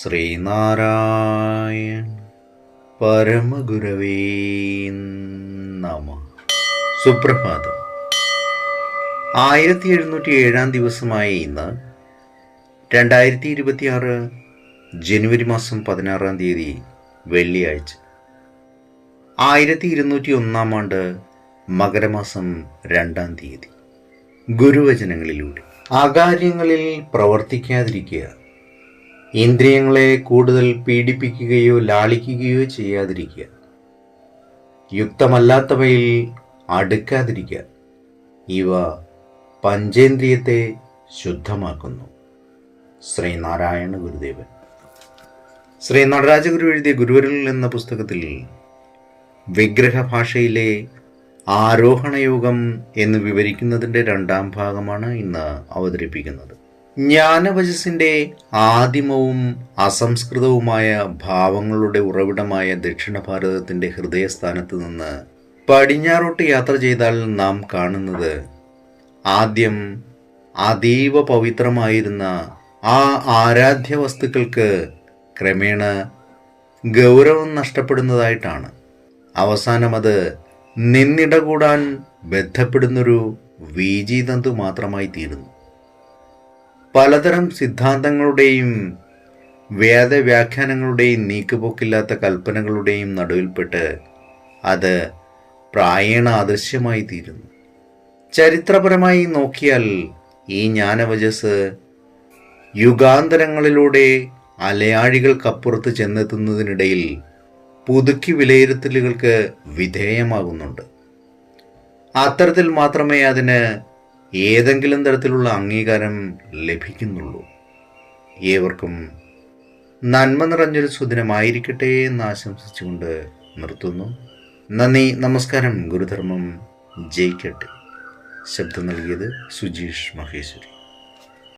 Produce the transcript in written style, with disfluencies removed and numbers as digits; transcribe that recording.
ശ്രീനാരായണ പരമഗുരവേ നമഃ. സുപ്രഭാതം. 1707 ദിവസമായ ഇന്ന് 2026 ജനുവരി മാസം 16 വെള്ളിയാഴ്ച. 1201 ആണ്ട് മകരമാസം 2 ഗുരുവചനങ്ങളിലൂടെ അകാര്യങ്ങളിൽ പ്രവർത്തിക്കാതിരിക്കുക. ഇന്ദ്രിയങ്ങളെ കൂടുതൽ പീഡിപ്പിക്കുകയോ ലാളിക്കുകയോ ചെയ്യാതിരിക്കുക. യുക്തമല്ലാത്തവയിൽ അടുക്കാതിരിക്കുക. ഇവ പഞ്ചേന്ദ്രിയത്തെ ശുദ്ധമാക്കുന്നു. ശ്രീനാരായണ ഗുരുദേവൻ. ശ്രീ നടരാജഗുരു എഴുതിയ ഗുരുവരൽ എന്ന പുസ്തകത്തിൽ വിഗ്രഹഭാഷയിലെ ആരോഹണയോഗം എന്ന് വിവരിക്കുന്നതിൻ്റെ 2ാം ഭാഗമാണ് ഇന്ന് അവതരിപ്പിക്കുന്നത്. ജ്ഞാനവചസ്സിൻ്റെ ആദിമവും അസംസ്കൃതവുമായ ഭാവങ്ങളുടെ ഉറവിടമായ ദക്ഷിണ ഭാരതത്തിൻ്റെ ഹൃദയസ്ഥാനത്ത് നിന്ന് പടിഞ്ഞാറോട്ട് യാത്ര ചെയ്താൽ നാം കാണുന്നത് ആദ്യം അതീവ പവിത്രമായിരുന്ന ആ ആരാധ്യ വസ്തുക്കൾക്ക് ക്രമേണ ഗൗരവം നഷ്ടപ്പെടുന്നതായിട്ടാണ്. അവസാനം അത് നിന്നിടകൂടാൻ ബന്ധപ്പെടുന്നൊരു വീജീതന്തു മാത്രമായി തീരുന്നു. പലതരം സിദ്ധാന്തങ്ങളുടെയും വേദവ്യാഖ്യാനങ്ങളുടെയും നീക്കുപോക്കില്ലാത്ത കൽപ്പനകളുടെയും നടുവിൽപ്പെട്ട് അത് പ്രായേണ അദൃശ്യമായി തീരുന്നു. ചരിത്രപരമായി നോക്കിയാൽ ഈ ജ്ഞാനവചസ് യുഗാന്തരങ്ങളിലൂടെ അലയാഴികൾക്കപ്പുറത്ത് ചെന്നെത്തുന്നതിനിടയിൽ പുതുക്കി വിലയിരുത്തലുകൾക്ക് വിധേയമാകുന്നുണ്ട്. അത്തരത്തിൽ മാത്രമേ അതിന് ഏതെങ്കിലും തരത്തിലുള്ള അംഗീകാരം ലഭിക്കുന്നുള്ളൂ. ഏവർക്കും നന്മ നിറഞ്ഞൊരു സുദിനമായിരിക്കട്ടെ എന്ന് ആശംസിച്ചുകൊണ്ട് നിർത്തുന്നു. നന്ദി, നമസ്കാരം. ഗുരുധർമ്മം ജയിക്കട്ടെ. ശബ്ദം നൽകിയത് സുജീഷ് മഹേശ്വരി.